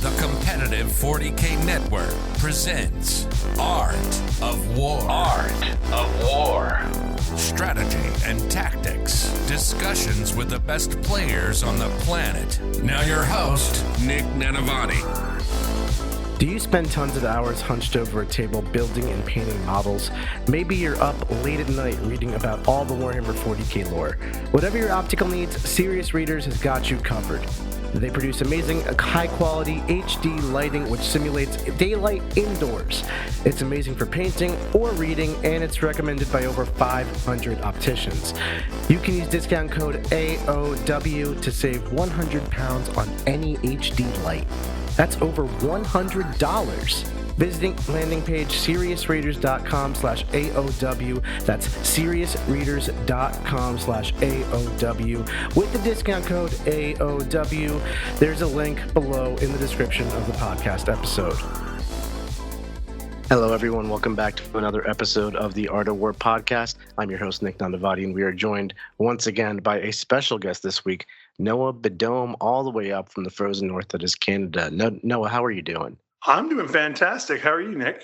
The competitive 40K network presents Art of War. Art of War. Strategy and tactics. Discussions with the best players on the planet. Now your host, Nick Nanavati. Do you spend tons of hours hunched over a table building and painting models? Maybe you're up late at night reading about all the Warhammer 40K lore. Whatever your optical needs, Serious Readers has got you covered. They produce amazing, high-quality HD lighting which simulates daylight indoors. It's amazing for painting or reading, and it's recommended by over 500 opticians. You can use discount code AOW to save £100 on any HD light. That's over $100. Visiting landing page seriousreaders.com/AOW. That's seriousreaders.com/AOW. With the discount code AOW, there's a link below in the description of the podcast episode. Hello, everyone. Welcome back to another episode of the Art of War podcast. I'm your host, Nick Nandavati, and we are joined once again by a special guest this week, Noah Bedome, all the way up from the frozen north that is Canada. Noah, how are you doing? I'm doing fantastic. How are you, Nick?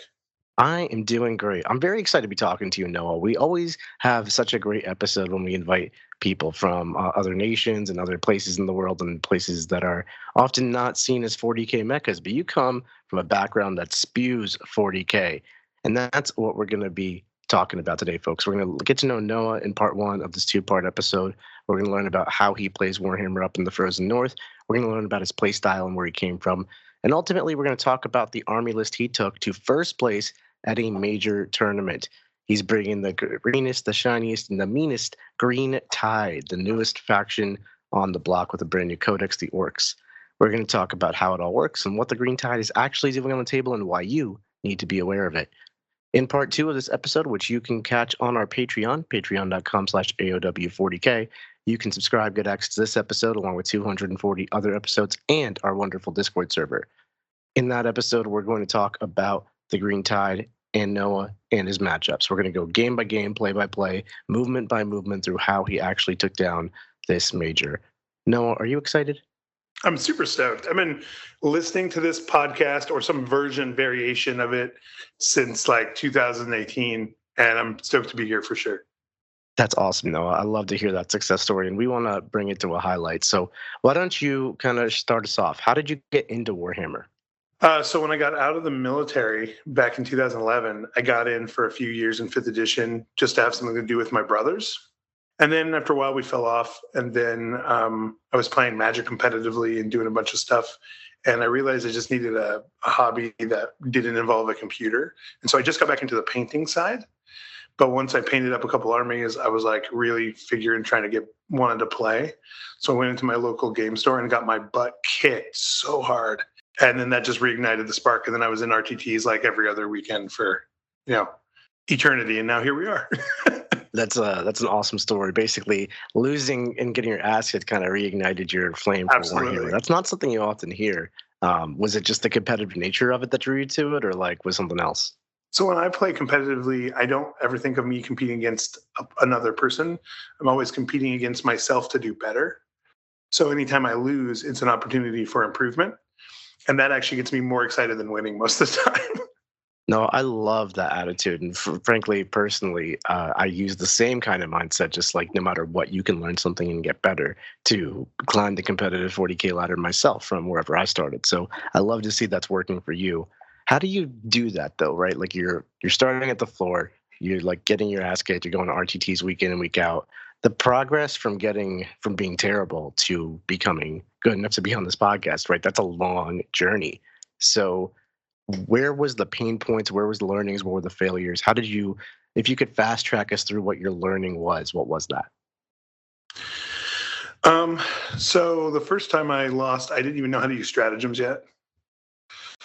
I am doing great. I'm very excited to be talking to you, Noah. We always have such a great episode when we invite people from other nations and other places in the world and places that are often not seen as 40K meccas. But you come from a background that spews 40K. And that's what we're going to be talking about today, folks. We're going to get to know Noah in part one of this two-part episode. We're going to learn about how he plays Warhammer up in the frozen north. We're going to learn about his play style and where he came from. And ultimately, we're going to talk about the army list he took to first place at a major tournament. He's bringing the greenest, the shiniest, and the meanest Green Tide, the newest faction on the block with a brand new codex, the Orcs. We're going to talk about how it all works and what the Green Tide is actually doing on the table and why you need to be aware of it. In part two of this episode, which you can catch on our Patreon, patreon.com/AOW40K, you can subscribe, get access to this episode along with 240 other episodes and our wonderful Discord server. In that episode, we're going to talk about the Green Tide and Noah and his matchups. We're going to go game by game, play by play, movement by movement through how he actually took down this major. Noah, are you excited? I'm super stoked. I've been listening to this podcast or some variation of it since like 2018, and I'm stoked to be here for sure. That's awesome, Noah. I love to hear that success story, and we want to bring it to a highlight. So why don't you kind of start us off? How did you get into Warhammer? So when I got out of the military back in 2011, I got in for a few years in 5th edition just to have something to do with my brothers. And then after a while, we fell off. And then I was playing Magic competitively and doing a bunch of stuff. And I realized I just needed a hobby that didn't involve a computer. And so I just got back into the painting side. But once I painted up a couple armies, I was like really wanted to play. So I went into my local game store and got my butt kicked so hard. And then that just reignited the spark. And then I was in RTTs like every other weekend for, eternity. And now here we are. That's an awesome story. Basically, losing and getting your ass hit kind of reignited your flame for Warhammer. That's not something you often hear. Was it just the competitive nature of it that drew you to it, or like was something else? So when I play competitively, I don't ever think of me competing against another person. I'm always competing against myself to do better. So anytime I lose, it's an opportunity for improvement. And that actually gets me more excited than winning most of the time. No, I love that attitude. And frankly, personally, I use the same kind of mindset, just like no matter what, you can learn something and get better to climb the competitive 40K ladder myself from wherever I started. So I love to see that's working for you. How do you do that, though, right? Like you're starting at the floor, you're like getting your ass kicked, you're going to RTTs week in and week out. The progress from being terrible to becoming good enough to be on this podcast, right? That's a long journey. So where was the pain points? Where was the learnings? Where were the failures? How did you, if you could fast track us through what your learning was, what was that? So the first time I lost, I didn't even know how to use stratagems yet.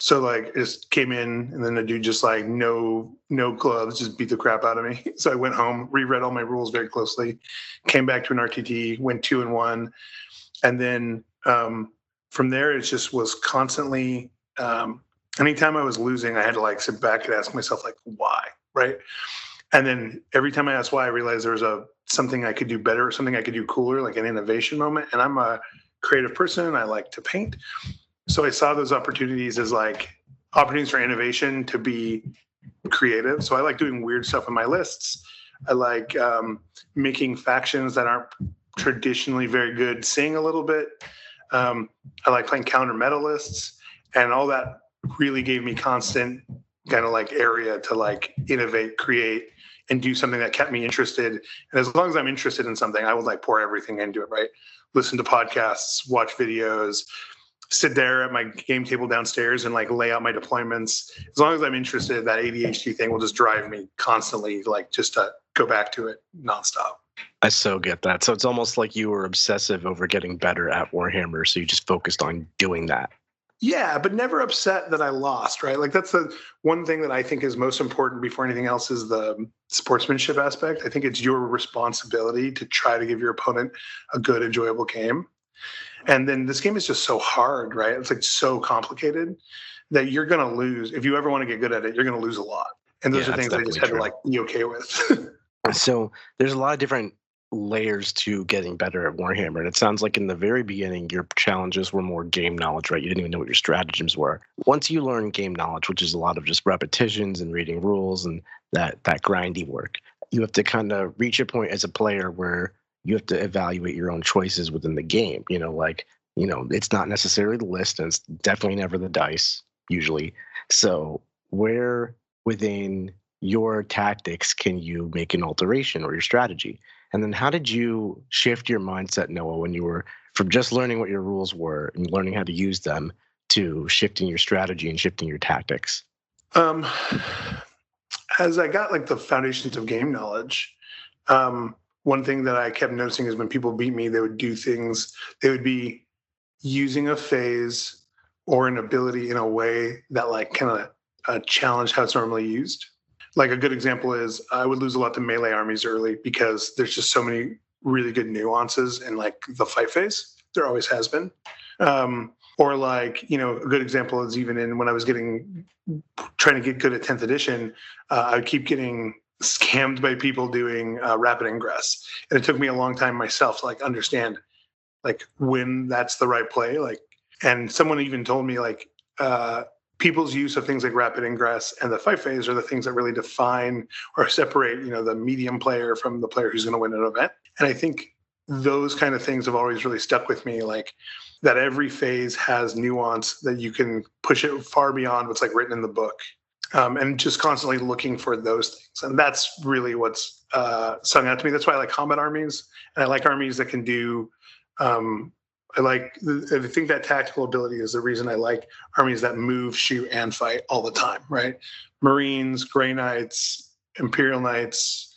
So like just came in and then the dude just like no gloves, just beat the crap out of me. So I went home, reread all my rules very closely, came back to an RTT, went 2-1. And then from there, it just was constantly, anytime I was losing, I had to like sit back and ask myself like, why, right? And then every time I asked why, I realized there was something I could do better or something I could do cooler, like an innovation moment. And I'm a creative person. I like to paint. So I saw those opportunities as like opportunities for innovation to be creative. So I like doing weird stuff in my lists. I like making factions that aren't traditionally very good sing a little bit. I like playing counter meta lists, and all that really gave me constant kind of like area to like innovate, create, and do something that kept me interested. And as long as I'm interested in something, I would like pour everything into it, right? Listen to podcasts, watch videos, sit there at my game table downstairs and like lay out my deployments. As long as I'm interested, that ADHD thing will just drive me constantly, like just to go back to it nonstop. I so get that. So it's almost like you were obsessive over getting better at Warhammer, so you just focused on doing that. Yeah, but never upset that I lost, right? Like that's the one thing that I think is most important before anything else is the sportsmanship aspect. I think it's your responsibility to try to give your opponent a good, enjoyable game. And then this game is just so hard, right? It's like so complicated that you're going to lose. If you ever want to get good at it, you're going to lose a lot. And those are things I just had to like be okay with. So there's a lot of different layers to getting better at Warhammer. And it sounds like in the very beginning, your challenges were more game knowledge, right? You didn't even know what your stratagems were. Once you learn game knowledge, which is a lot of just repetitions and reading rules and that grindy work, you have to kind of reach a point as a player where you have to evaluate your own choices within the game. It's not necessarily the list, and it's definitely never the dice, usually. So where within your tactics can you make an alteration or your strategy? And then how did you shift your mindset, Noah, when you were from just learning what your rules were and learning how to use them to shifting your strategy and shifting your tactics? As I got like the foundations of game knowledge, one thing that I kept noticing is when people beat me, they would do things, they would be using a phase or an ability in a way that like kind of challenge how it's normally used. Like a good example is I would lose a lot to melee armies early because there's just so many really good nuances in like the fight phase. There always has been. Or like, a good example is even in when I was trying to get good at 10th edition, I would keep getting scammed by people doing rapid ingress. And it took me a long time myself to like understand like when that's the right play. Like, and someone even told me like, people's use of things like rapid ingress and the fight phase are the things that really define or separate, the medium player from the player who's going to win an event. And I think those kind of things have always really stuck with me, like that every phase has nuance that you can push it far beyond what's like written in the book. And just constantly looking for those things. And that's really what's sung out to me. That's why I like combat armies. And I like armies that can do I think that tactical ability is the reason I like armies that move, shoot, and fight all the time, right? Marines, Grey Knights, Imperial Knights,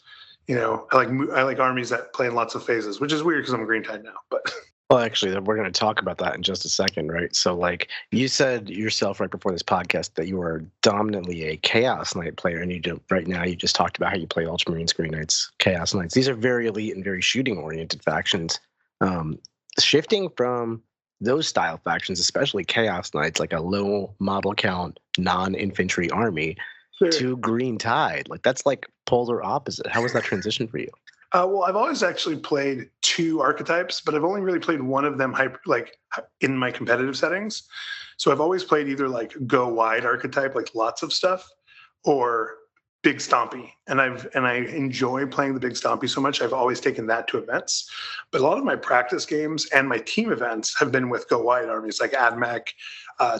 I like armies that play in lots of phases, which is weird because I'm a Green Tide now, but... Well, actually, we're going to talk about that in just a second, right? So, like, you said yourself right before this podcast that you are dominantly a Chaos Knight player, and right now you just talked about how you play Ultramarines, Grey Knights, Chaos Knights. These are very elite and very shooting-oriented factions. Shifting from those style factions, especially Chaos Knights, like a low model count, non-infantry army, to Green Tide, like that's like polar opposite. How was that transition for you? Well, I've always actually played two archetypes, but I've only really played one of them in my competitive settings. So I've always played either like go wide archetype, like lots of stuff, or big stompy. And I enjoy playing the big stompy so much. I've always taken that to events. But a lot of my practice games and my team events have been with go wide armies like AdMech,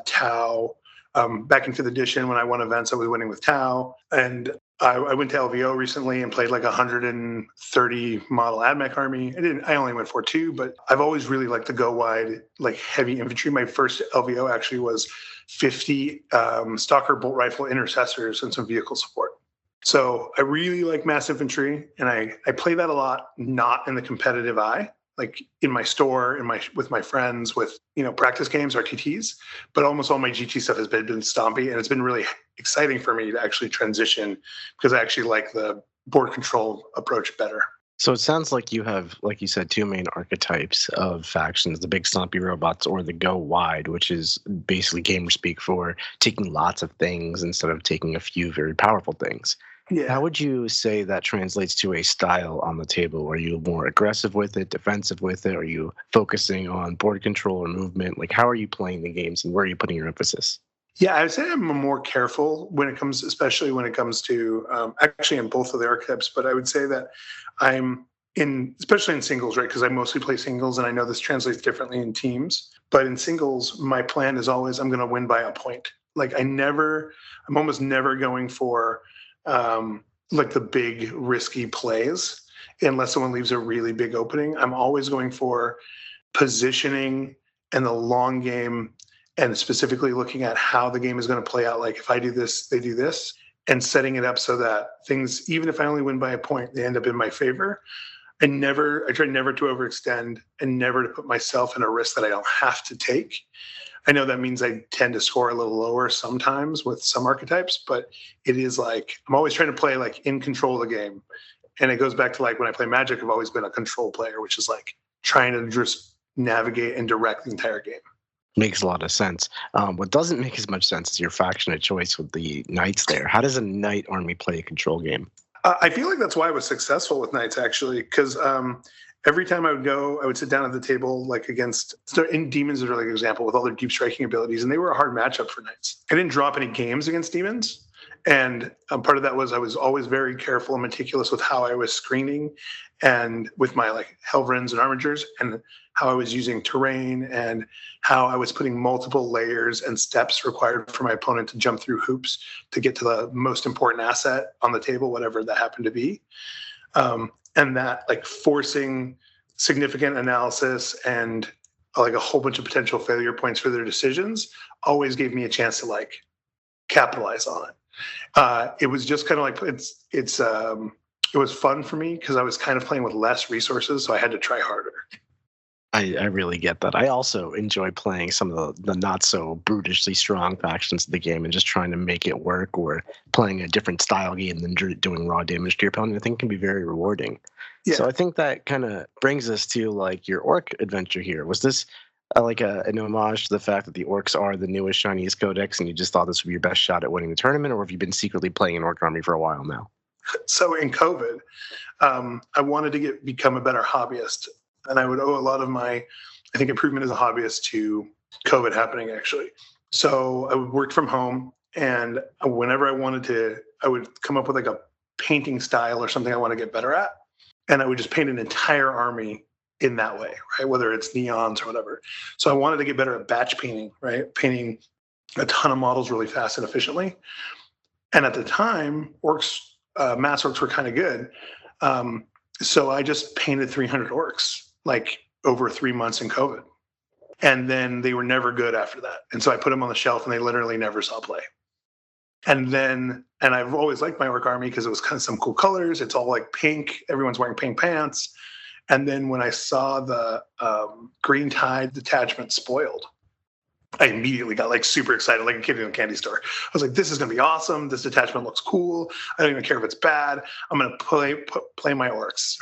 Tau. Back in 5th edition, when I won events, I was winning with Tau. And I went to LVO recently and played like 130 model AdMech army. I only went for 2, but I've always really liked to go wide, like heavy infantry. My first LVO actually was 50 Stalker bolt rifle intercessors and some vehicle support. So I really like mass infantry, and I play that a lot, not in the competitive eye, like in my store, with my friends, with practice games, RTTs. But almost all my GT stuff has been stompy, and it's been really exciting for me to actually transition because I actually like the board control approach better. So it sounds like you have, like you said, 2 main archetypes of factions: the big stompy robots or the go wide, which is basically gamer speak for taking lots of things instead of taking a few very powerful things. Yeah. How would you say that translates to a style on the table? Are you more aggressive with it, defensive with it? Are you focusing on board control or movement? Like, how are you playing the games and where are you putting your emphasis? Yeah, I would say I'm more careful when it comes, especially when it comes to actually in both of the archetypes. But I would say that I'm in, especially in singles, right? Because I mostly play singles, and I know this translates differently in teams. But in singles, my plan is always I'm going to win by a point. Like I'm almost never going for like the big risky plays unless someone leaves a really big opening. I'm always going for positioning and the long game, and specifically looking at how the game is going to play out. Like if I do this, they do this, and setting it up so that things, even if I only win by a point, they end up in my favor. I try never to overextend and never to put myself in a risk that I don't have to take. I know that means I tend to score a little lower sometimes with some archetypes, but it is like, I'm always trying to play like in control of the game. And it goes back to like when I play Magic, I've always been a control player, which is like trying to just navigate and direct the entire game. Makes a lot of sense. What doesn't make as much sense is your faction of choice with the knights there. How does a knight army play a control game? I feel like that's why I was successful with knights, actually, because every time I would go, I would sit down at the table like against, so in demons are like an example with all their deep striking abilities, and they were a hard matchup for knights. I didn't drop any games against demons. And part of that was I was always very careful and meticulous with how I was screening and with my like Helvrins and Armigers, and how I was using terrain and how I was putting multiple layers and steps required for my opponent to jump through hoops to get to the most important asset on the table, whatever that happened to be. And that like forcing significant analysis and like a whole bunch of potential failure points for their decisions always gave me a chance to like capitalize on it. It was just kind of like it was fun for me because I was kind of playing with less resources, so I had to try harder. I really get that. I also enjoy playing some of the not so brutishly strong factions of the game and just trying to make it work, or playing a different style game than doing raw damage to your opponent. I think can be very rewarding. Yeah. So I think that kind of brings us to like your orc adventure here. Was this like an homage to the fact that the orcs are the newest, shiniest codex, and you just thought this would be your best shot at winning the tournament, or have you been secretly playing an orc army for a while now? So in COVID, I wanted to become a better hobbyist. And I would owe a lot of my, I think, improvement as a hobbyist to COVID happening, actually. So I would work from home, and whenever I wanted to, I would come up with like a painting style or something I want to get better at. And I would just paint an entire army in that way, right? Whether it's neons or whatever. So I wanted to get better at batch painting, right? Painting a ton of models really fast and efficiently. And at the time, orcs, mass orcs were kind of good. So I just painted 300 orcs like over 3 months in COVID. And then they were never good after that. And so I put them on the shelf and they literally never saw play. And I've always liked my orc army because it was kind of some cool colors. It's all like pink. Everyone's wearing pink pants. And then when I saw the green tide detachment spoiled, I immediately got like super excited, like a kid in a candy store. I was like, this is going to be awesome. This detachment looks cool. I don't even care if it's bad. I'm going to play my orcs.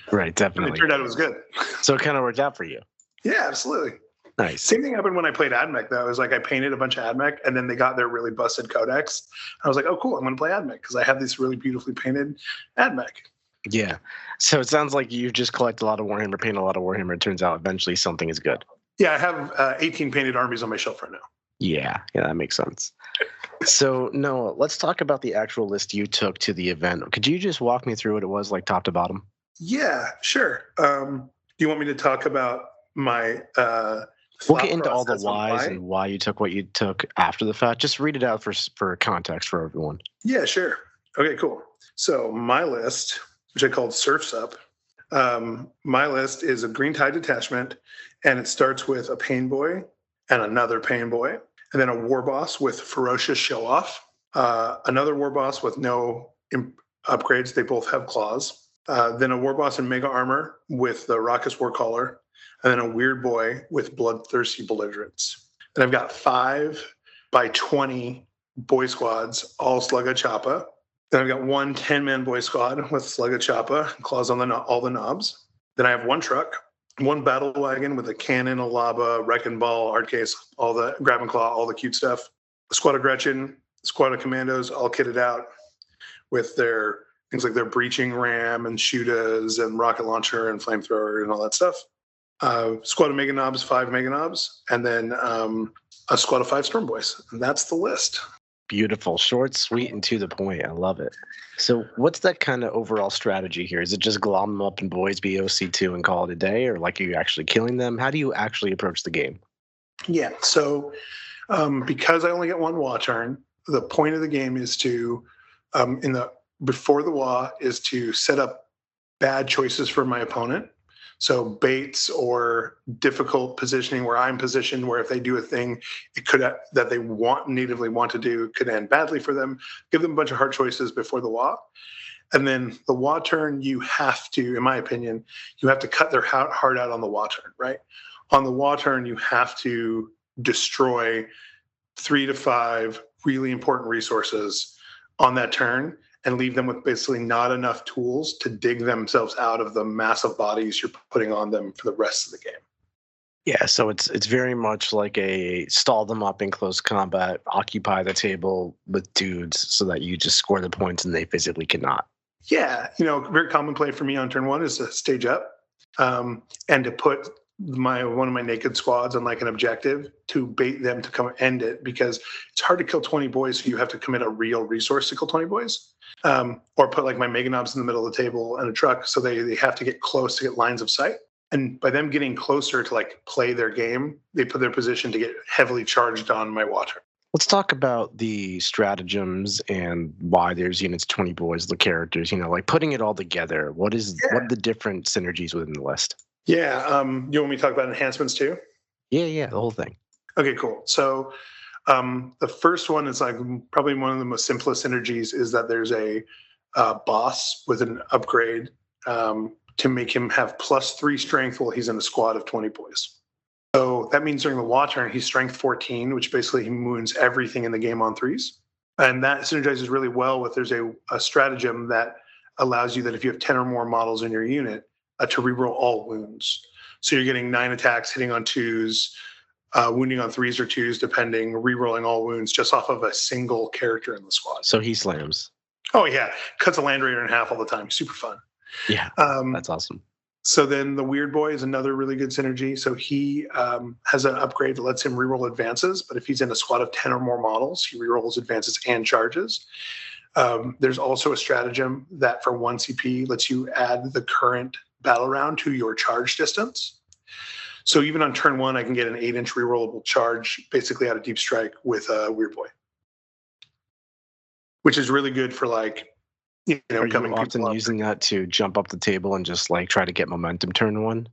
Right, definitely. And it turned out it was good. So it kind of worked out for you. Yeah, absolutely. Nice. Same thing happened when I played AdMech, though. It was like I painted a bunch of AdMech, and then they got their really busted codex. I was like, oh, cool, I'm going to play AdMech because I have this really beautifully painted AdMech. Yeah. So it sounds like you just collect a lot of Warhammer, paint a lot of Warhammer. It turns out eventually something is good. Yeah, I have 18 painted armies on my shelf right now. Yeah, that makes sense. So, Noah, let's talk about the actual list you took to the event. Could you just walk me through what it was like top to bottom? Yeah, sure. Do you want me to talk about my we'll get into all the whys and why you took what you took after the fact. Just read it out for context for everyone. Yeah, sure. Okay, cool. So my list, which I called Surfs Up, my list is a green tide detachment, and it starts with a Painboy and another Painboy, and then a Warboss with Ferocious show off, another Warboss with no upgrades. They both have claws. Then a Warboss in Mega Armor with the Raucous Warcaller, and then a Weirdboy with Bloodthirsty Belligerence. And I've got 5 by 20 boy squads, all slugga Choppa. Then I've got 1 10-man boy squad with slugga Choppa, claws on all the knobs. Then I have 1 truck, 1 battle wagon with a cannon, a lava, wrecking ball, art case, all the grab and claw, all the cute stuff. A squad of Gretchen, a squad of commandos, all kitted out. with their things like their breaching ram and shootas and rocket launcher and flamethrower and all that stuff. Squad of Mega Knobs, 5 Mega Knobs, and then a squad of 5 Storm Boys. And that's the list. Beautiful, short, sweet, and to the point. I love it. So what's that kind of overall strategy here? Is it just glom them up in Boyz BOC2 and call it a day? Or like, are you actually killing them? How do you actually approach the game? Yeah, so because I only get one Wa turn, the point of the game is to, before the Wa, is to set up bad choices for my opponent. So baits or difficult positioning where I'm positioned, where if they do a thing that they natively want to do, could end badly for them. Give them a bunch of hard choices before the Wa. And then the Wa turn, you have to, in my opinion, you have to cut their heart out on the Wa turn, right? On the Wa turn, you have to destroy 3 to 5 really important resources on that turn and leave them with basically not enough tools to dig themselves out of the massive bodies you're putting on them for the rest of the game. Yeah, so it's very much like a stall them up in close combat, occupy the table with dudes so that you just score the points and they physically cannot. Yeah, very common play for me on turn 1 is to stage up and to put one of my naked squads on like an objective to bait them to come end it, because it's hard to kill 20 boys, so you have to commit a real resource to kill 20 boys. Or put like my Mega Knobs in the middle of the table and a truck, so they have to get close to get lines of sight. And by them getting closer to like play their game, they put their position to get heavily charged on my water. Let's talk about the stratagems and why there's units 20 boys, the characters, like putting it all together. What are the different synergies within the list? Yeah. You want me to talk about enhancements too? Yeah, the whole thing. Okay, cool. So the first one is like probably one of the most simplest synergies is that there's a boss with an upgrade to make him have +3 strength while he's in a squad of 20 boys. So that means during the Wa turn, he's strength 14, which basically he wounds everything in the game on 3s. And that synergizes really well with there's a stratagem that allows you that if you have 10 or more models in your unit, to reroll all wounds. So you're getting 9 attacks, hitting on 2s, wounding on 3s or 2s, depending, rerolling all wounds just off of a single character in the squad. So he slams. Oh, yeah. Cuts a Land Raider in half all the time. Super fun. Yeah, that's awesome. So then the Weirdboy is another really good synergy. So he has an upgrade that lets him reroll advances, but if he's in a squad of 10 or more models, he rerolls advances and charges. There's also a stratagem that for 1 CP lets you add the current battle round to your charge distance. So even on turn 1, I can get an 8-inch rerollable charge basically out of Deep Strike with a Weirdboy, which is really good for like, Are coming you often using that to jump up the table and just like try to get momentum turn 1?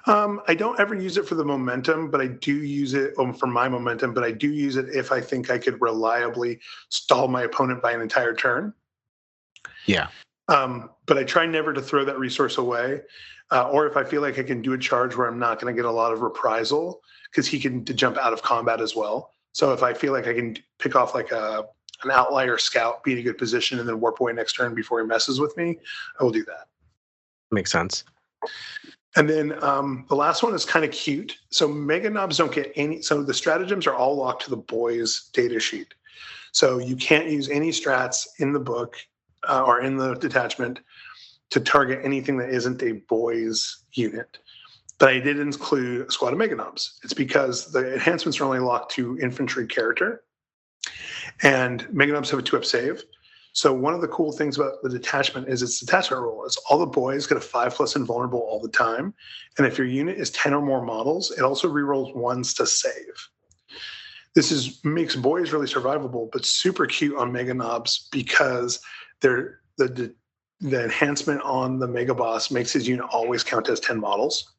I don't ever use it for the momentum, but I do use it for my momentum, but I do use it if I think I could reliably stall my opponent by an entire turn. Yeah. But I try never to throw that resource away. Or if I feel like I can do a charge where I'm not going to get a lot of reprisal, because he can jump out of combat as well. So if I feel like I can pick off like an outlier scout, be in a good position, and then warp away next turn before he messes with me, I will do that. Makes sense. And then the last one is kind of cute. So Mega Knobs don't get any. So the stratagems are all locked to the Boyz data sheet. So you can't use any strats in the book or in the detachment to target anything that isn't a Boyz unit. But I did include a squad of Mega Knobs. It's because the enhancements are only locked to infantry character. And Mega Knobs have a 2-up save. So one of the cool things about the detachment is its detachment roll. It's all the boys get a 5+ invulnerable all the time. And if your unit is 10 or more models, it also rerolls 1s to save. This makes boys really survivable, but super cute on Mega Knobs because the enhancement on the Mega Boss makes his unit always count as 10 models.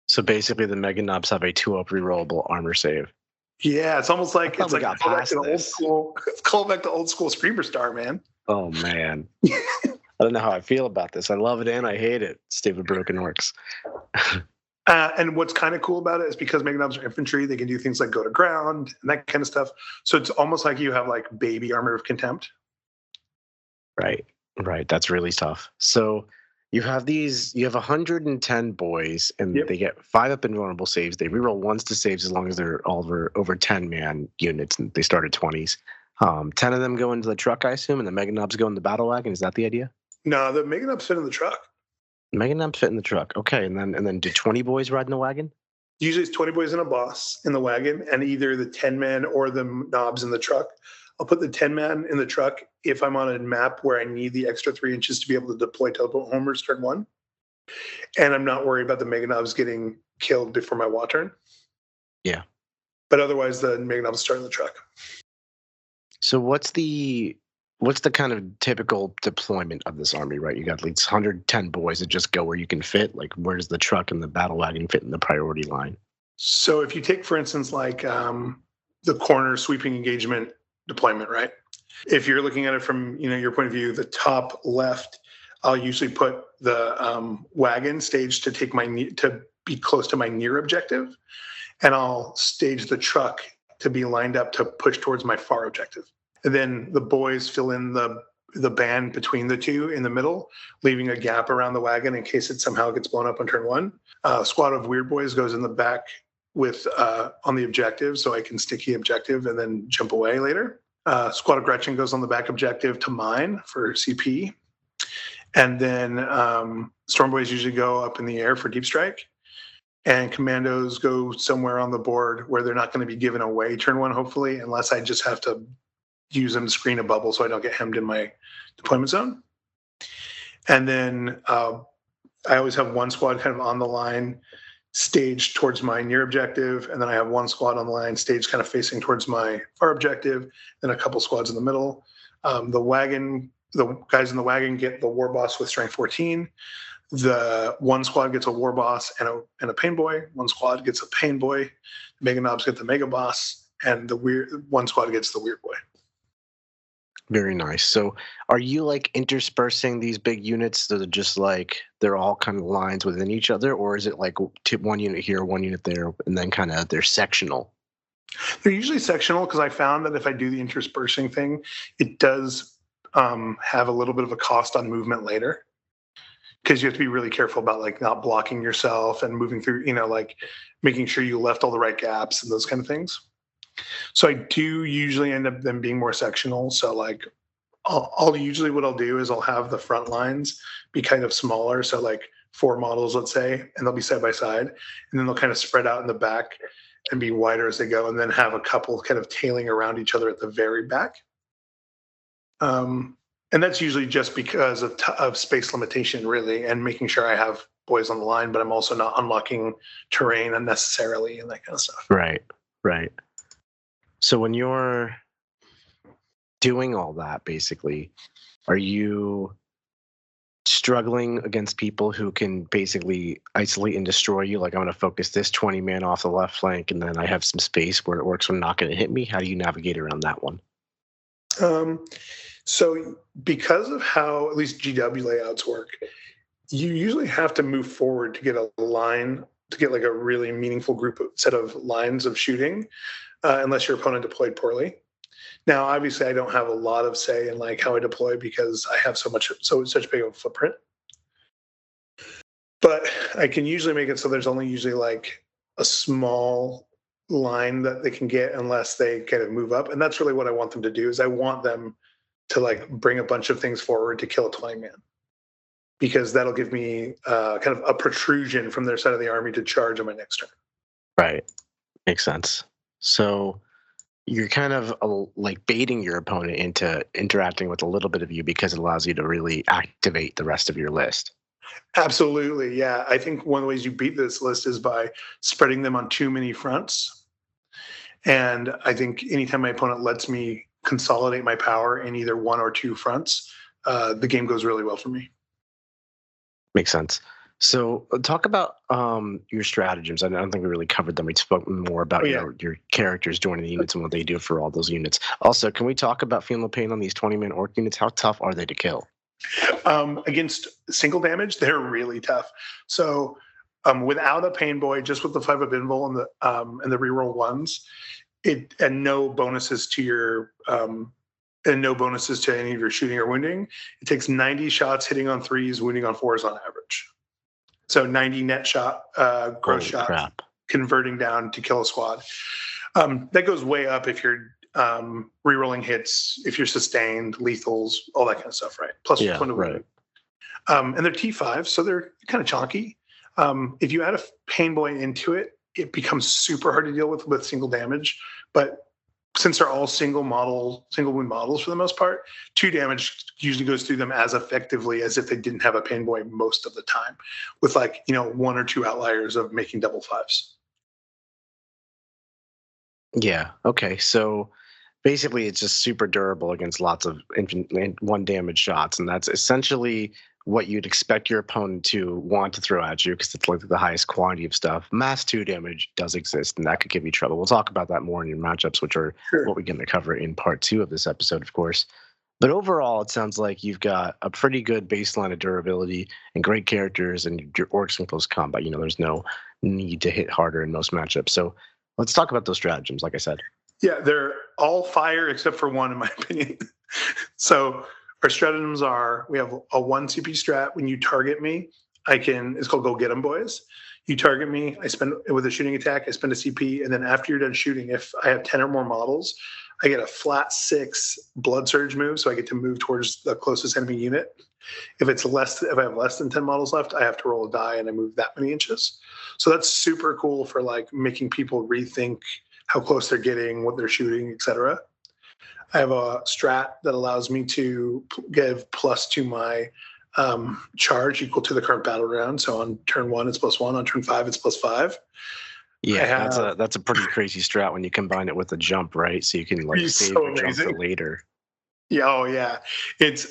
So basically the Mega Knobs have a 2-up rerollable armor save. Yeah, it's almost like it's like callback to old school Screamer Star, man. Oh man. I don't know how I feel about this. I love it and I hate it. Stupid broken Orcs. And what's kind of cool about it is because Mega Knobs are infantry, they can do things like go to ground and that kind of stuff. So it's almost like you have like baby Armor of Contempt. Right. That's really tough. So you have 110 boys, and they get 5-up invulnerable saves. They reroll 1s to saves as long as they're all over 10-man units, and they start at 20s. 10 of them go into the truck, I assume, and the Mega Knobs go in the battle wagon. Is that the idea? No, the Mega Knobs fit in the truck. Mega Knobs fit in the truck. Okay, and then do 20 boys ride in the wagon? Usually it's 20 boys and a boss in the wagon, and either the 10 men or the knobs in the truck. I'll put the 10 man in the truck if I'm on a map where I need the extra 3 inches to be able to deploy teleport homers turn 1. And I'm not worried about the Mega Knobs getting killed before my WA turn. Yeah. But otherwise, the Mega Knobs start in the truck. So what's the kind of typical deployment of this army, right? You got at least 110 boys that just go where you can fit. Like, where does the truck and the battle wagon fit in the priority line? So if you take, for instance, like the corner sweeping engagement deployment, right? If you're looking at it from your point of view, the top left, I'll usually put the wagon stage to to be close to my near objective, and I'll stage the truck to be lined up to push towards my far objective. And then the boys fill in the band between the two in the middle, leaving a gap around the wagon in case it somehow gets blown up on turn 1. Squad of Weirdboys goes in the back with on the objective, so I can sticky objective and then jump away later. Squad of Gretchen goes on the back objective to mine for CP. And then Storm Boys usually go up in the air for deep strike. And commandos go somewhere on the board where they're not going to be given away turn 1, hopefully, unless I just have to use them to screen a bubble so I don't get hemmed in my deployment zone. And then I always have one squad kind of on the line staged towards my near objective, and then I have one squad on the line staged kind of facing towards my far objective, and a couple squads in the middle. The guys in the wagon get the Warboss with strength 14. The one squad gets a Warboss and a Painboy. One squad gets a Painboy. The Mega Knobs get the Mega Boss, and one squad gets the Weirdboy. Very nice. So are you like interspersing these big units that are just like they're all kind of lines within each other, or is it like one unit here, one unit there, and then kind of they're sectional? They're usually sectional because I found that if I do the interspersing thing, it does have a little bit of a cost on movement later, because you have to be really careful about like not blocking yourself and moving through, like making sure you left all the right gaps and those kind of things. So I do usually end up them being more sectional. So like I'll usually what I'll do is I'll have the front lines be kind of smaller. So like 4 models, let's say, and they'll be side by side, and then they'll kind of spread out in the back and be wider as they go, and then have a couple kind of tailing around each other at the very back. And that's usually just because of space limitation, really, and making sure I have boys on the line, but I'm also not unlocking terrain unnecessarily and that kind of stuff. Right. So when you're doing all that, basically, are you struggling against people who can basically isolate and destroy you? Like, I'm going to focus this 20 man off the left flank, and then I have some space where Orcs are not going to hit me. How do you navigate around that one? So because of how at least GW layouts work, you usually have to move forward to get a line, to get like a really meaningful set of lines of shooting, unless your opponent deployed poorly. Now, obviously, I don't have a lot of say in like how I deploy because I have such big of a footprint. But I can usually make it so there's only usually like a small line that they can get unless they kind of move up. And that's really what I want them to do, is I want them to like bring a bunch of things forward to kill a 20 man, because that'll give me kind of a protrusion from their side of the army to charge on my next turn. Right. Makes sense. So you're kind of like baiting your opponent into interacting with a little bit of you because it allows you to really activate the rest of your list. Absolutely. Yeah. I think one of the ways you beat this list is by spreading them on too many fronts. And I think anytime my opponent lets me consolidate my power in either one or two fronts, the game goes really well for me. Makes sense. So talk about your stratagems. I don't think we really covered them. We spoke more about your characters joining the units and what they do for all those units. Also, can we talk about feeling the pain on these 20-man Orc units? How tough are they to kill? Against single damage, they're really tough. So without a Painboy, just with the 5 of Invul and the reroll ones, and no bonuses to your and no bonuses to any of your shooting or wounding, it takes 90 shots hitting on 3s, wounding on 4s on average. So 90 net shot, gross shot, converting down to kill a squad. That goes way up if you're rerolling hits if you're sustained, lethals, all that kind of stuff, right? Plus Yeah, one to right. win. And they're T5, so they're kind of chonky. If you add a Painboy into it, it becomes super hard to deal with single damage. But since they're all single wound models for the most part, 2 damage usually goes through them as effectively as if they didn't have a Painboy most of the time, with 1 or 2 outliers of making double 5s. Yeah. Okay. So basically, it's just super durable against lots of 1 damage shots, and that's essentially what you'd expect your opponent to want to throw at you because it's like the highest quantity of stuff. Mass 2 damage does exist, and that could give you trouble. We'll talk about that more in your matchups, which are what we're going to cover in part 2 of this episode, of course. But overall, it sounds like you've got a pretty good baseline of durability and great characters, and your orcs in close combat. There's no need to hit harder in most matchups. So let's talk about those stratagems, like I said. Yeah, they're all fire except for one, in my opinion. So our stratagems are, we have a 1 CP strat. When you target me, it's called Go Get 'em, boys. You target me, I spend, with a shooting attack, I spend a CP, and then after you're done shooting, if I have 10 or more models, I get a flat 6 blood surge move, so I get to move towards the closest enemy unit. If I have less than 10 models left, I have to roll a die and I move that many inches. So that's super cool for making people rethink how close they're getting, what they're shooting, etc. I have a strat that allows me to give plus to my charge equal to the current battle round. So on turn 1, it's +1. On turn 5, it's +5. Yeah, that's a pretty crazy strat when you combine it with a jump, right? So you can save your jump for later. Yeah, oh yeah, it's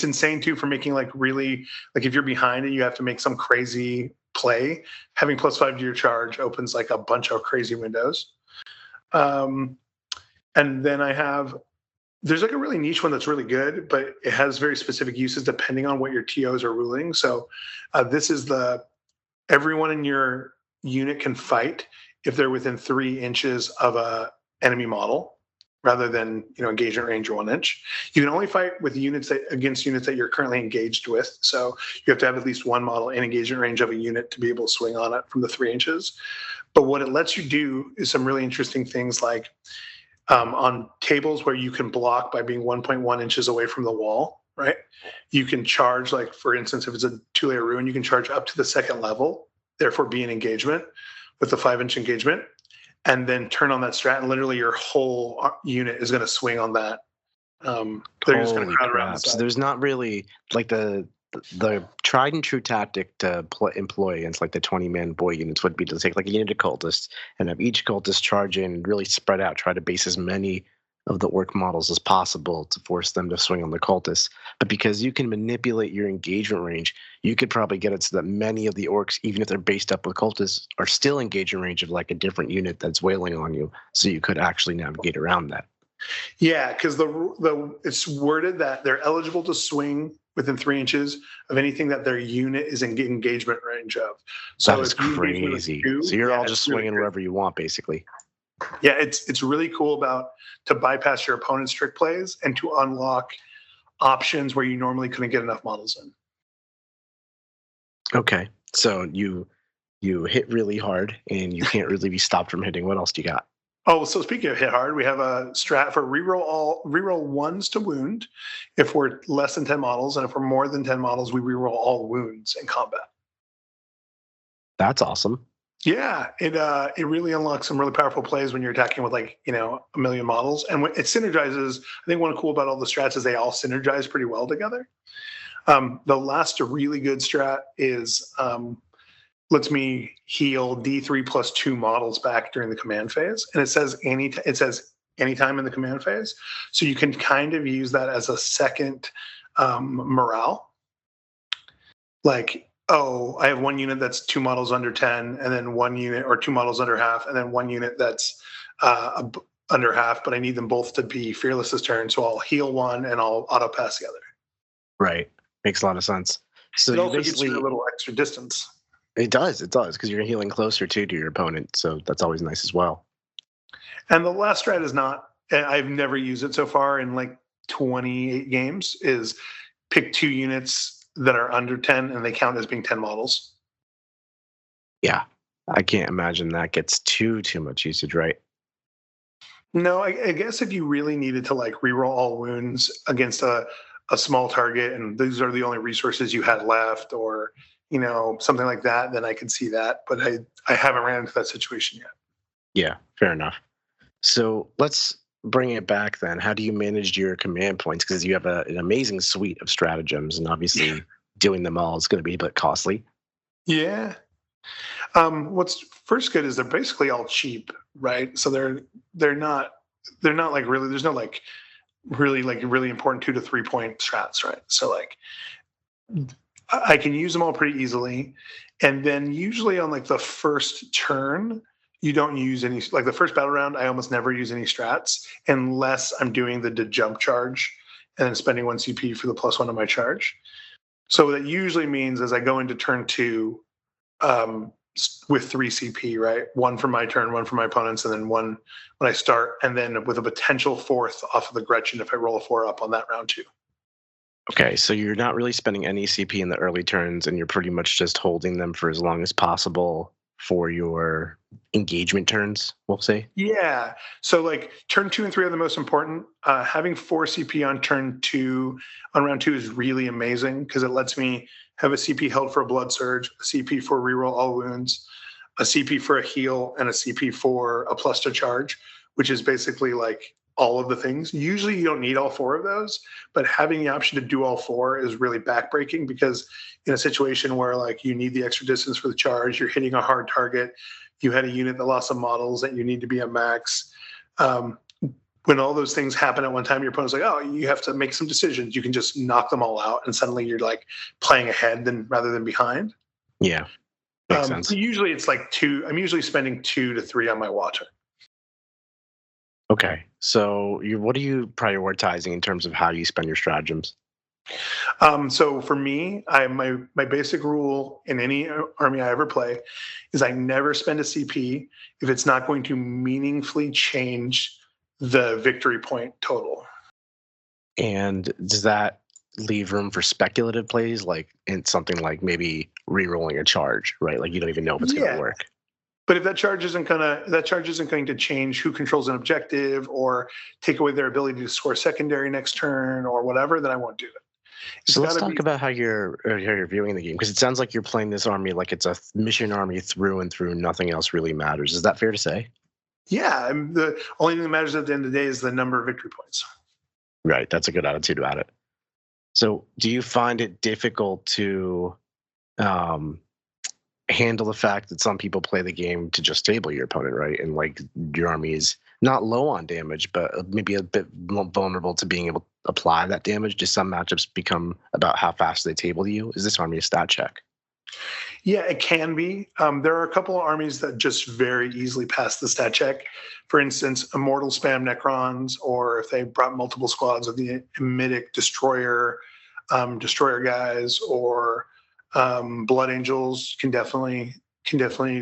insane too for making really if you're behind and you have to make some crazy play. Having +5 to your charge opens a bunch of crazy windows. And then there's a really niche one that's really good, but it has very specific uses depending on what your TOs are ruling. So this is everyone in your unit can fight if they're within 3 inches of a enemy model, rather than engagement range or 1 inch. You can only fight with against units that you're currently engaged with. So you have to have at least 1 model in engagement range of a unit to be able to swing on it from the 3 inches. But what it lets you do is some really interesting things on tables where you can block by being 1.1 inches away from the wall, right? You can charge, for instance, if it's a 2-layer ruin, you can charge up to the 2nd level, therefore be in engagement with the 5-inch engagement, and then turn on that strat, and literally your whole unit is going to swing on that. They're just going to crowd around. So there's not really the tried and true tactic to employ against the 20-man boy units would be to take a unit of cultists and have each cultist charge in and really spread out, try to base as many of the orc models as possible to force them to swing on the cultists. But because you can manipulate your engagement range, you could probably get it so that many of the orcs, even if they're based up with cultists, are still engagement range of a different unit that's wailing on you. So you could actually navigate around that. Yeah, because it's worded that they're eligible to swing within 3 inches of anything that their unit is in engagement range of. So that is crazy. So you're all just swinging wherever you want, basically. Yeah, it's really cool to bypass your opponent's trick plays and to unlock options where you normally couldn't get enough models in. Okay, so you hit really hard and you can't really be stopped from hitting. What else do you got? Oh, so speaking of hit hard, we have a strat for reroll 1s to wound if we're less than 10 models, and if we're more than 10 models, we reroll all wounds in combat. That's awesome. Yeah, it really unlocks some really powerful plays when you're attacking with a million models, and it synergizes. I think one cool about all the strats is they all synergize pretty well together. The last really good strat is lets me heal D3 plus 2 models back during the command phase, and it says anytime in the command phase, so you can kind of use that as a second morale. I have 1 unit that's 2 models under 10, and then 1 unit or 2 models under half, and then 1 unit that's under half, but I need them both to be fearless this turn, so I'll heal 1 and I'll auto pass the other. Right. Makes a lot of sense. So it also gives you a little extra distance. It does, because you're healing closer to your opponent, so that's always nice as well. And the last strat is not, I've never used it so far in 28 games, is pick 2 units that are under 10 and they count as being 10 models. Yeah, I can't imagine that gets too much usage, right? No, I guess if you really needed to like reroll all wounds against a small target, and these are the only resources you had left, or something like that, then I could see that. But I haven't ran into that situation yet. Yeah, fair enough. So let's bring it back then. How do you manage your command points? Because you have an amazing suite of stratagems, and obviously doing them all is going to be a bit costly. Yeah. What's first good is they're basically all cheap, right? So they're not like really. There's no like really important 2 to 3 point strats, right? So like I can use them all pretty easily, and then usually on like the first turn, you don't use any, like the first battle round, I almost never use any strats unless I'm doing the jump charge and then spending 1 CP for the +1 on my charge. So that usually means as I go into turn 2 with 3 CP, right? 1 for my turn, 1 for my opponents, and then 1 when I start, and then with a potential 4th off of the Gretchen if I roll a 4 up on that round too. Okay, so you're not really spending any CP in the early turns, and you're pretty much just holding them for as long as possible for your engagement turns, we'll say? Yeah. So like turn 2 and 3 are the most important. Having 4 CP on round 2 is really amazing because it lets me have a CP held for a blood surge, a CP for reroll all wounds, a CP for a heal, and a CP for a +2 charge, which is basically like all of the things. Usually you don't need all 4 of those, but having the option to do all 4 is really backbreaking because in a situation where like you need the extra distance for the charge, you're hitting a hard target, you had a unit that lost some models that you need to be at max. When all those things happen at one time, your opponent's like, oh, you have to make some decisions. You can just knock them all out, and suddenly you're like playing ahead rather than behind. Yeah, makes sense. So usually it's like 2. I'm usually spending 2 to 3 on my water. Okay, so what are you prioritizing in terms of how you spend your stratagems? So for me, my basic rule in any army I ever play is I never spend a CP if it's not going to meaningfully change the victory point total. And does that leave room for speculative plays, like in something like maybe re-rolling a charge, right? Like you don't even know if it's going to work. But if that charge isn't going to change who controls an objective or take away their ability to score secondary next turn or whatever, then I won't do it. So let's talk about how you're viewing the game, because it sounds like you're playing this army like it's a mission army through and through. Nothing else really matters. Is that fair to say? Yeah, the only thing that matters at the end of the day is the number of victory points. Right, that's a good attitude about it. So do you find it difficult to handle the fact that some people play the game to just table your opponent, right? And like your army is not low on damage, but maybe a bit vulnerable to being able to apply that damage? Do some matchups become about how fast they table you? Is this army a stat check? Yeah, it can be. There are a couple of armies that just very easily pass the stat check. For instance, Immortal spam Necrons, or if they brought multiple squads of the Mythic Destroyer guys, or Blood Angels can definitely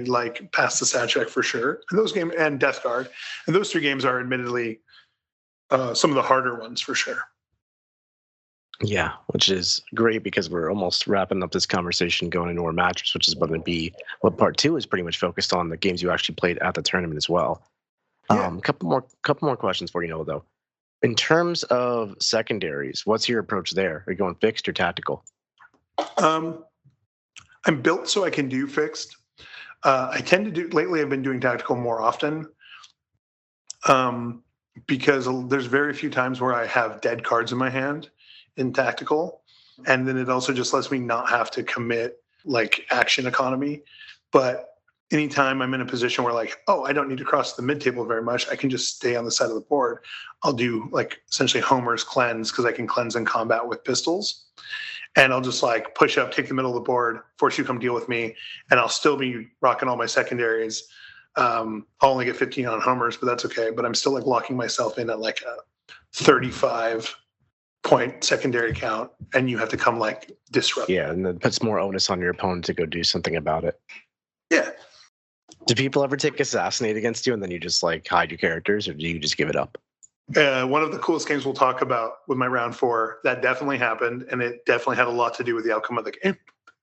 like pass the stat check for sure. And those games, and Death Guard, and those 3 games are admittedly some of the harder ones for sure. Yeah, which is great because we're almost wrapping up this conversation going into our matchups, which is going to be what part 2 is pretty much focused on, the games you actually played at the tournament as well. Yeah. Couple more questions for you, Noah, though. In terms of secondaries, what's your approach there? Are you going fixed or tactical? I'm built so I can do fixed. Lately I've been doing tactical more often because there's very few times where I have dead cards in my hand in tactical, and then it also just lets me not have to commit like action economy. But anytime I'm in a position where like, oh, I don't need to cross the mid table very much, I can just stay on the side of the board. I'll do like essentially Homer's cleanse, because I can cleanse in combat with pistols, and I'll just like push up, take the middle of the board, force you to come deal with me, and I'll still be rocking all my secondaries. I'll only get 15 on Homers, but that's okay. But I'm still like locking myself in at like a 35 point secondary count, and you have to come like disrupt. Yeah, and that puts more onus on your opponent to go do something about it. Yeah. Do people ever take assassinate against you and then you just like hide your characters, or do you just give it up? One of the coolest games we'll talk about with my round 4, that definitely happened, and it definitely had a lot to do with the outcome of the game.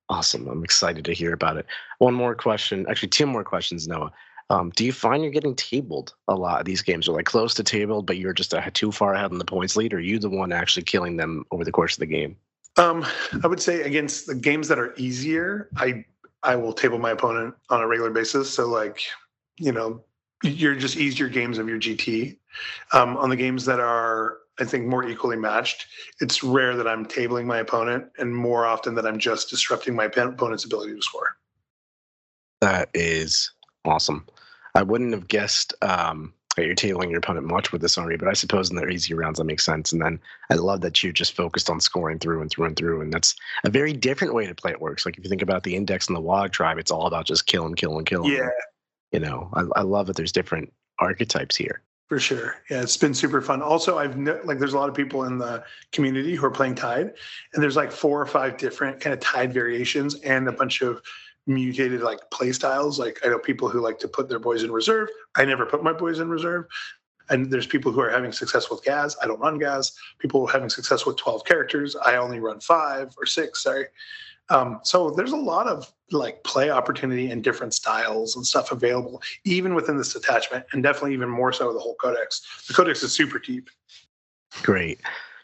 Awesome. I'm excited to hear about it. One more question, actually 2 more questions, Noah. Do you find you're getting tabled a lot of these games? Are like close to tabled, but you're just too far ahead in the points lead? Or are you the one actually killing them over the course of the game? I would say against the games that are easier, I will table my opponent on a regular basis. So like, you're just easier games of your GT. On the games that are, I think, more equally matched, it's rare that I'm tabling my opponent, and more often that I'm just disrupting my opponent's ability to score. That is awesome. I wouldn't have guessed that you're tabling your opponent much with this army, but I suppose in the easy rounds that makes sense. And then I love that you're just focused on scoring through and through and through. And that's a very different way to play it works. Like if you think about the Index and the Wog tribe, it's all about just killing. Yeah. I love that there's different archetypes here. For sure. Yeah, it's been super fun. Also, there's a lot of people in the community who are playing Tide, and there's like 4 or 5 different kind of Tide variations and a bunch of mutated like play styles. Like I know people who like to put their boys in reserve. I never put my boys in reserve. And there's people who are having success with Gaz. I don't run Gaz. People having success with 12 characters. I only run 5 or 6. Sorry. So there's a lot of like play opportunity and different styles and stuff available, even within this attachment, and definitely even more so the whole codex. The codex is super deep. Great.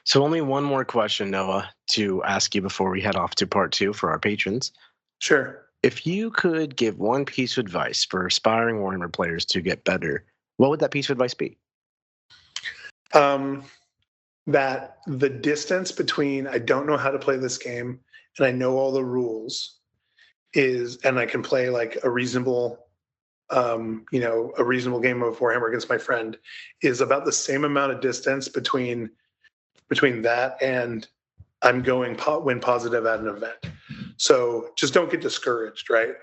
So only one more question, Noah, to ask you before we head off to part 2 for our patrons. Sure. If you could give one piece of advice for aspiring Warhammer players to get better, what would that piece of advice be? That the distance between I don't know how to play this game and I know all the rules and I can play like a reasonable game of Warhammer against my friend is about the same amount of distance between that and I'm going win positive at an event. So just don't get discouraged, right?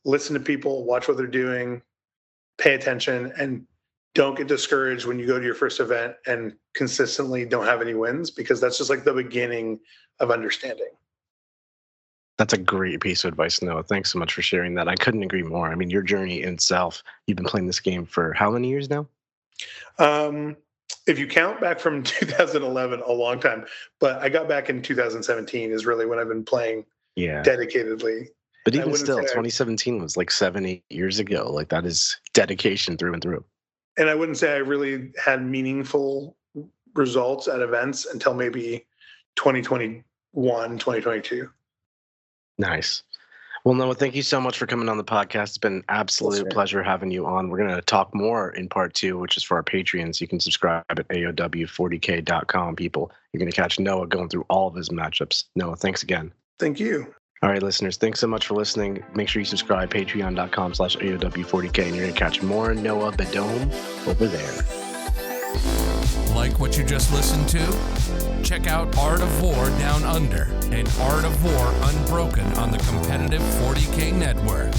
Listen to people, watch what they're doing, pay attention, and don't get discouraged when you go to your first event and consistently don't have any wins, because that's just like the beginning of understanding. That's a great piece of advice, Noah. Thanks so much for sharing that. I couldn't agree more. I mean, your journey in itself, you've been playing this game for how many years now? If you count back from 2011, a long time. But I got back in 2017 is really when I've been playing dedicatedly. But even still, 2017 was like 7-8 years ago. Like that is dedication through and through. And I wouldn't say I really had meaningful results at events until maybe 2021, 2022. Nice. Well, Noah, thank you so much for coming on the podcast. It's been an absolute pleasure having you on. We're going to talk more in part 2, which is for our Patreons. You can subscribe at AOW40k.com, people. You're going to catch Noah going through all of his matchups. Noah, thanks again. Thank you. All right, listeners, thanks so much for listening. Make sure you subscribe, patreon.com/AOW40k, and you're going to catch more Noah Bedome over there. Like what you just listened to? Check out Art of War Down Under and Art of War Unbroken on the competitive 40K network.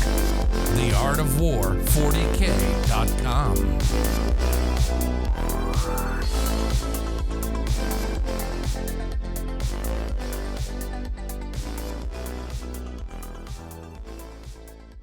TheArtofWar40k.com.